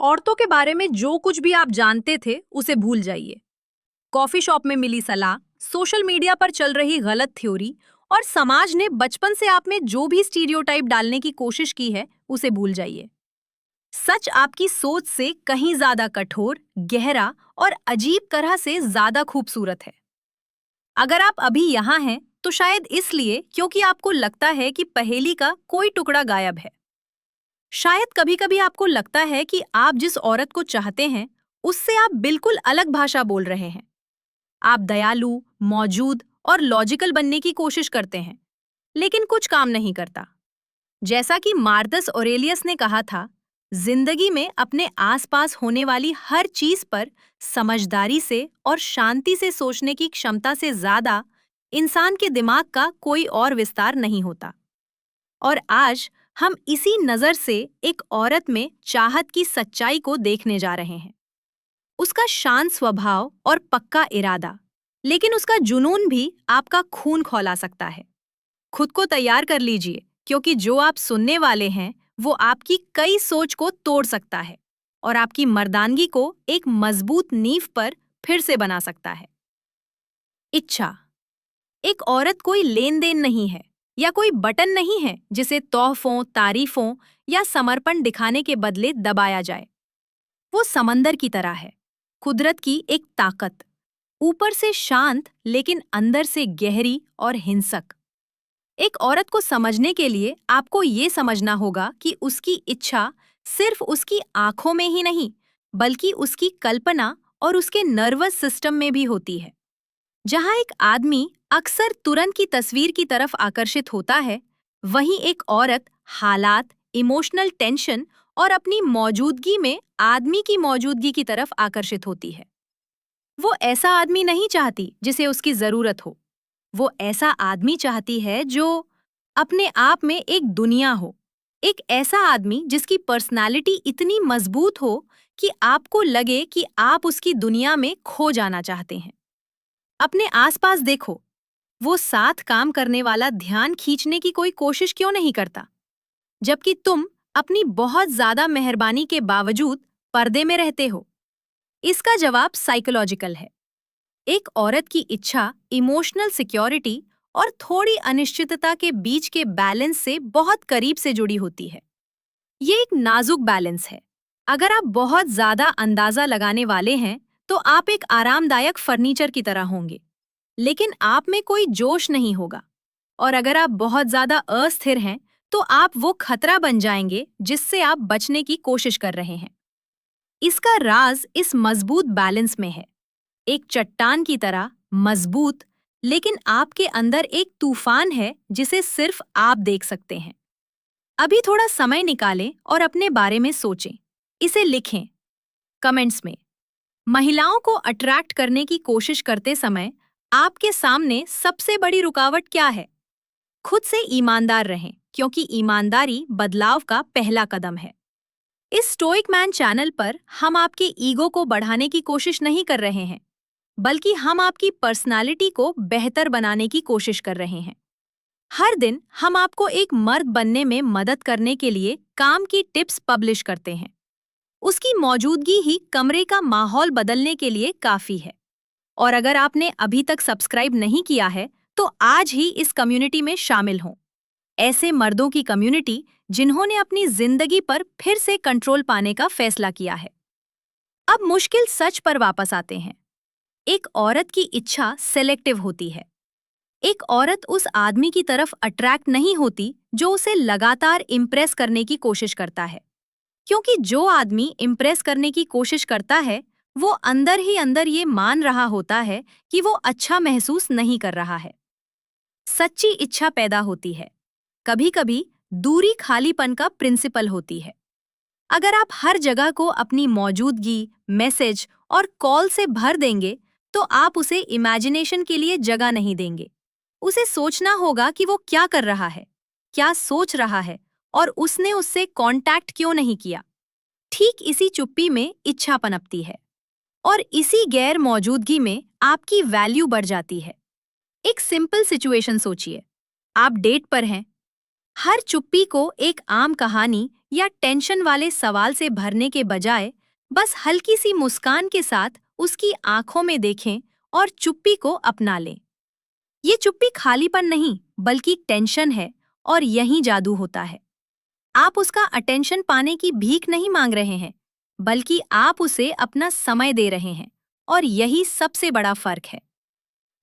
औरतों के बारे में जो कुछ भी आप जानते थे उसे भूल जाइए। कॉफी शॉप में मिली सलाह, सोशल मीडिया पर चल रही गलत थ्योरी और समाज ने बचपन से आप में जो भी स्टीरियोटाइप डालने की कोशिश की है उसे भूल जाइए। सच आपकी सोच से कहीं ज्यादा कठोर, गहरा और अजीब तरह से ज्यादा खूबसूरत है। अगर आप अभी यहाँ हैं तो शायद इसलिए क्योंकि आपको लगता है कि पहेली का कोई टुकड़ा गायब है। शायद कभी-कभी आपको लगता है कि आप जिस औरत को चाहते हैं, उससे आप बिल्कुल अलग भाषा बोल रहे हैं। आप दयालु, मौजूद और लॉजिकल बनने की कोशिश करते हैं, लेकिन कुछ काम नहीं करता। जैसा कि मार्कस ऑरेलियस ने कहा था, जिंदगी में अपने आसपास होने वाली हर चीज पर समझदारी से और शांति से सोचने की क्षमता से ज्यादा इंसान के दिमाग का कोई और विस्तार नहीं होता। और आज हम इसी नजर से एक औरत में चाहत की सच्चाई को देखने जा रहे हैं। उसका शांत स्वभाव और पक्का इरादा, लेकिन उसका जुनून भी आपका खून खौला सकता है। खुद को तैयार कर लीजिए, क्योंकि जो आप सुनने वाले हैं वो आपकी कई सोच को तोड़ सकता है और आपकी मर्दानगी को एक मजबूत नींव पर फिर से बना सकता है। इच्छा। एक औरत कोई लेन देन नहीं है या कोई बटन नहीं है जिसे तोहफों, तारीफों या समर्पण दिखाने के बदले दबाया जाए। वो समंदर की तरह है, कुदरत की एक ताकत, ऊपर से शांत लेकिन अंदर से गहरी और हिंसक। एक औरत को समझने के लिए आपको ये समझना होगा कि उसकी इच्छा सिर्फ उसकी आंखों में ही नहीं, बल्कि उसकी कल्पना और उसके नर्वस सिस्टम में भी होती है। जहां एक आदमी अक्सर तुरंत की तस्वीर की तरफ आकर्षित होता है, वहीं एक औरत हालात, इमोशनल टेंशन और अपनी मौजूदगी में आदमी की मौजूदगी की तरफ आकर्षित होती है। वो ऐसा आदमी नहीं चाहती जिसे उसकी जरूरत हो। वो ऐसा आदमी चाहती है जो अपने आप में एक दुनिया हो। एक ऐसा आदमी जिसकी पर्सनालिटी इतनी मजबूत हो कि आपको लगे कि आप उसकी दुनिया में खो जाना चाहते हैं। अपने आसपास देखो, वो साथ काम करने वाला ध्यान खींचने की कोई कोशिश क्यों नहीं करता, जबकि तुम अपनी बहुत ज्यादा मेहरबानी के बावजूद पर्दे में रहते हो? इसका जवाब साइकोलॉजिकल है। एक औरत की इच्छा इमोशनल सिक्योरिटी और थोड़ी अनिश्चितता के बीच के बैलेंस से बहुत करीब से जुड़ी होती है। ये एक नाजुक बैलेंस है। अगर आप बहुत ज्यादा अंदाजा लगाने वाले हैं, तो आप एक आरामदायक फर्नीचर की तरह होंगे, लेकिन आप में कोई जोश नहीं होगा। और अगर आप बहुत ज्यादा अस्थिर हैं, तो आप वो खतरा बन जाएंगे जिससे आप बचने की कोशिश कर रहे हैं। इसका राज इस मजबूत बैलेंस में है। एक चट्टान की तरह मजबूत, लेकिन आपके अंदर एक तूफान है जिसे सिर्फ आप देख सकते हैं। अभी थोड़ा समय निकालें और अपने बारे में सोचें। इसे लिखें कमेंट्स में। महिलाओं को अट्रैक्ट करने की कोशिश करते समय आपके सामने सबसे बड़ी रुकावट क्या है? खुद से ईमानदार रहें, क्योंकि ईमानदारी बदलाव का पहला कदम है। इस स्टोइक मैन चैनल पर हम आपके ईगो को बढ़ाने की कोशिश नहीं कर रहे हैं, बल्कि हम आपकी पर्सनालिटी को बेहतर बनाने की कोशिश कर रहे हैं। हर दिन हम आपको एक मर्द बनने में मदद करने के लिए काम की टिप्स पब्लिश करते हैं। उसकी मौजूदगी ही कमरे का माहौल बदलने के लिए काफी है। और अगर आपने अभी तक सब्सक्राइब नहीं किया है, तो आज ही इस कम्युनिटी में शामिल हों। ऐसे मर्दों की कम्युनिटी जिन्होंने अपनी जिंदगी पर फिर से कंट्रोल पाने का फैसला किया है। अब मुश्किल सच पर वापस आते हैं। एक औरत की इच्छा सेलेक्टिव होती है। एक औरत उस आदमी की तरफ अट्रैक्ट नहीं होती जो उसे लगातार इम्प्रेस करने की कोशिश करता है, क्योंकि जो आदमी इम्प्रेस करने की कोशिश करता है, वो अंदर ही अंदर ये मान रहा होता है कि वो अच्छा महसूस नहीं कर रहा है। सच्ची इच्छा पैदा होती है, कभी-कभी दूरी खालीपन का प्रिंसिपल होती है। अगर आप हर जगह को अपनी मौजूदगी, मैसेज और कॉल से भर देंगे, तो आप उसे इमेजिनेशन के लिए जगह नहीं देंगे। उसे सोचना होगा कि वो क्या कर रहा है, क्या सोच रहा है और उसने उससे कांटेक्ट क्यों नहीं किया। ठीक इसी चुप्पी में इच्छा पनपती है और इसी गैर मौजूदगी में आपकी वैल्यू बढ़ जाती है। एक सिंपल सिचुएशन सोचिए। आप डेट पर हैं, हर चुप्पी को एक आम कहानी या टेंशन वाले सवाल से भरने के बजाय बस हल्की सी मुस्कान के साथ उसकी आंखों में देखें और चुप्पी को अपना लें। ये चुप्पी खालीपन नहीं, बल्कि टेंशन है, और यही जादू होता है। आप उसका अटेंशन पाने की भीख नहीं मांग रहे हैं, बल्कि आप उसे अपना समय दे रहे हैं, और यही सबसे बड़ा फर्क है।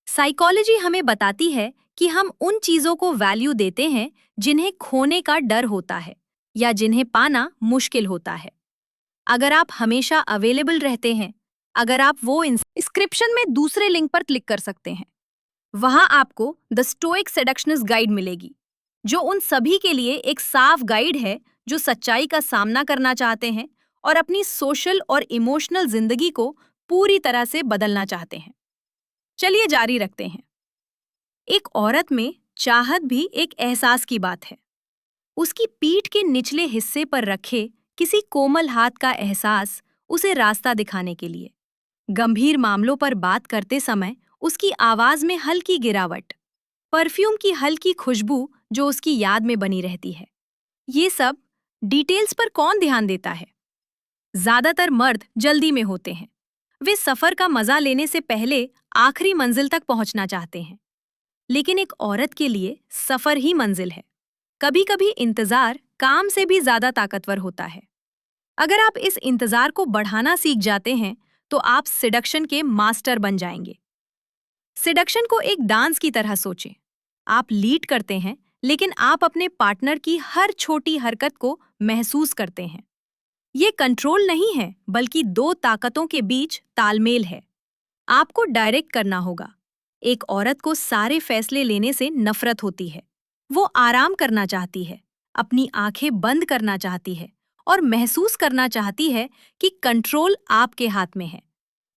साइकोलॉजी हमें बताती है कि हम उन चीजों को वैल्यू देते हैं जिन्हें खोने का डर होता है या जिन्हें पाना मुश्किल होता है। अगर आप हमेशा अवेलेबल रहते हैं, अगर आप वो इंस्क्रिप्शन में दूसरे लिंक पर क्लिक कर सकते हैं। वहां आपको द स्टोइक सेडक्शनिस्ट गाइड मिलेगी, जो उन सभी के लिए एक साफ गाइड है जो सच्चाई का सामना करना चाहते हैं और अपनी सोशल और इमोशनल जिंदगी को पूरी तरह से बदलना चाहते हैं। चलिए जारी रखते हैं। एक औरत में चाहत भी एक एहसास की बात है। उसकी पीठ के निचले हिस्से पर रखे किसी कोमल हाथ का एहसास उसे रास्ता दिखाने के लिए। गंभीर मामलों पर बात करते समय उसकी आवाज में हल्की गिरावट, परफ्यूम की हल्की खुशबू जो उसकी याद में बनी रहती है। ये सब डिटेल्स पर कौन ध्यान देता है? ज्यादातर मर्द जल्दी में होते हैं। वे सफर का मजा लेने से पहले आखिरी मंजिल तक पहुंचना चाहते हैं। लेकिन एक औरत के लिए सफर ही मंजिल है। कभी-कभी इंतजार काम से भी ज्यादा ताकतवर होता है। अगर आप इस इंतजार को बढ़ाना सीख जाते हैं, तो आप सिडक्शन के मास्टर बन जाएंगे। सिडक्शन को एक डांस की तरह सोचें। आप लीड करते हैं, लेकिन आप अपने पार्टनर की हर छोटी हरकत को महसूस करते हैं। ये कंट्रोल नहीं है, बल्कि दो ताकतों के बीच तालमेल है। आपको डायरेक्ट करना होगा। एक औरत को सारे फैसले लेने से नफरत होती है। वो आराम करना चाहती है, अपनी आंखें बंद करना चाहती है और महसूस करना चाहती है कि कंट्रोल आपके हाथ में है।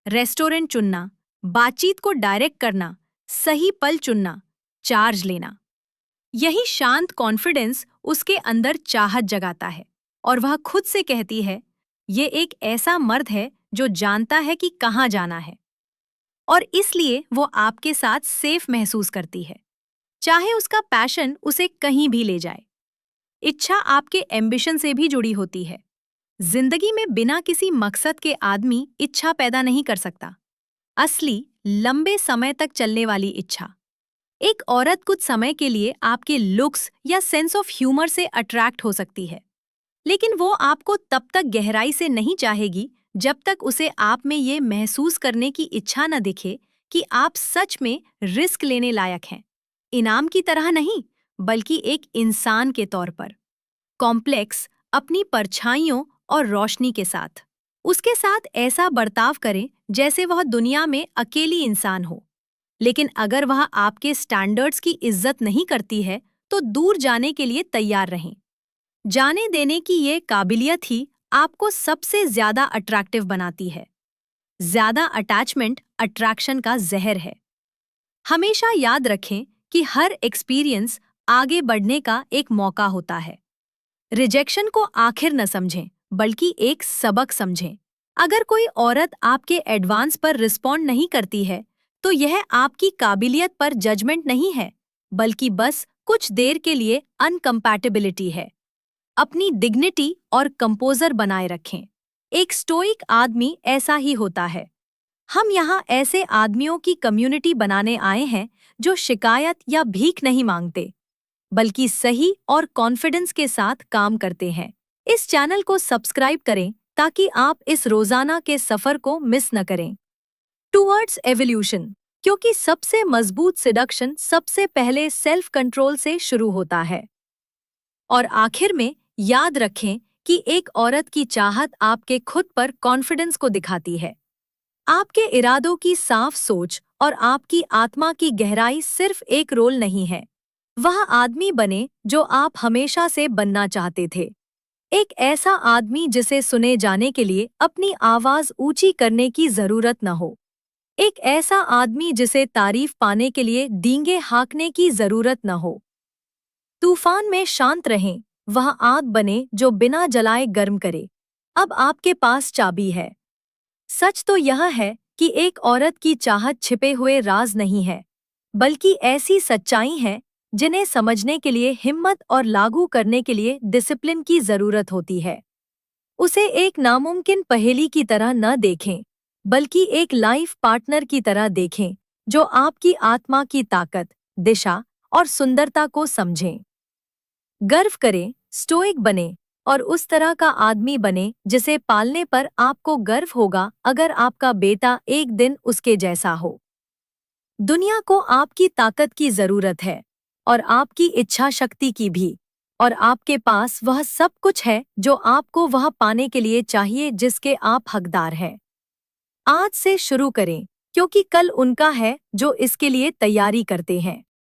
रेस्टोरेंट चुनना, बातचीत को डायरेक्ट करना, सही पल चुनना, चार्ज लेना, यही शांत कॉन्फिडेंस उसके अंदर चाहत जगाता है, और वह खुद से कहती है, ये एक ऐसा मर्द है जो जानता है कि कहाँ जाना है। और इसलिए वो आपके साथ सेफ महसूस करती है, चाहे उसका पैशन उसे कहीं भी ले जाए। इच्छा आपके एम्बिशन से भी जुड़ी होती है। जिंदगी में बिना किसी मकसद के आदमी इच्छा पैदा नहीं कर सकता। असली, लंबे समय तक चलने वाली इच्छा। एक औरत कुछ समय के लिए आपके लुक्स या सेंस ऑफ ह्यूमर से अट्रैक्ट हो सकती है, लेकिन वो आपको तब तक गहराई से नहीं चाहेगी जब तक उसे आप में ये महसूस करने की इच्छा न दिखे कि आप सच में रिस्क लेने लायक हैं। इनाम की तरह नहीं, बल्कि एक इंसान के तौर पर। कॉम्प्लेक्स, अपनी परछाइयों और रोशनी के साथ। उसके साथ ऐसा बर्ताव करें जैसे वह दुनिया में अकेली इंसान हो। लेकिन अगर वह आपके स्टैंडर्ड्स की इज्जत नहीं करती है, तो दूर जाने के लिए तैयार रहें। जाने देने की ये काबिलियत ही आपको सबसे ज्यादा अट्रैक्टिव बनाती है। ज्यादा अटैचमेंट अट्रैक्शन का जहर है। हमेशा याद रखें कि हर एक्सपीरियंस आगे बढ़ने का एक मौका होता है। रिजेक्शन को आखिर न समझें, बल्कि एक सबक समझें। अगर कोई औरत आपके एडवांस पर रिस्पॉन्ड नहीं करती है, तो यह आपकी काबिलियत पर जजमेंट नहीं है, बल्कि बस कुछ देर के लिए अनकम्पैटिबिलिटी है। अपनी डिग्निटी और कंपोजर बनाए रखें। एक स्टोइक आदमी ऐसा ही होता है। हम यहाँ ऐसे आदमियों की कम्युनिटी बनाने आए हैं जो शिकायत या भीख नहीं मांगते, बल्कि सही और कॉन्फिडेंस के साथ काम करते हैं। इस चैनल को सब्सक्राइब करें ताकि आप इस रोजाना के सफर को मिस न करें। टूवर्ड्स एवोल्यूशन, क्योंकि सबसे मजबूत सिडक्शन सबसे पहले सेल्फ कंट्रोल से शुरू होता है। और आखिर में याद रखें कि एक औरत की चाहत आपके खुद पर कॉन्फिडेंस को दिखाती है। आपके इरादों की साफ सोच और आपकी आत्मा की गहराई सिर्फ एक रोल नहीं है। वह आदमी बने जो आप हमेशा से बनना चाहते थे। एक ऐसा आदमी जिसे सुने जाने के लिए अपनी आवाज ऊंची करने की जरूरत न हो। एक ऐसा आदमी जिसे तारीफ पाने के लिए डींगे हाँकने की जरूरत न हो। तूफान में शांत रहें, वह आग बने जो बिना जलाए गर्म करे। अब आपके पास चाबी है। सच तो यह है कि एक औरत की चाहत छिपे हुए राज नहीं है, बल्कि ऐसी सच्चाई है जिन्हें समझने के लिए हिम्मत और लागू करने के लिए डिसिप्लिन की जरूरत होती है। उसे एक नामुमकिन पहेली की तरह न देखें, बल्कि एक लाइफ पार्टनर की तरह देखें, जो आपकी आत्मा की ताकत, दिशा और सुंदरता को समझें। गर्व करें, स्टोइक बने और उस तरह का आदमी बने जिसे पालने पर आपको गर्व होगा अगर आपका बेटा एक दिन उसके जैसा हो। दुनिया को आपकी ताकत की जरूरत है और आपकी इच्छा शक्ति की भी, और आपके पास वह सब कुछ है जो आपको वह पाने के लिए चाहिए जिसके आप हकदार हैं। आज से शुरू करें, क्योंकि कल उनका है जो इसके लिए तैयारी करते हैं।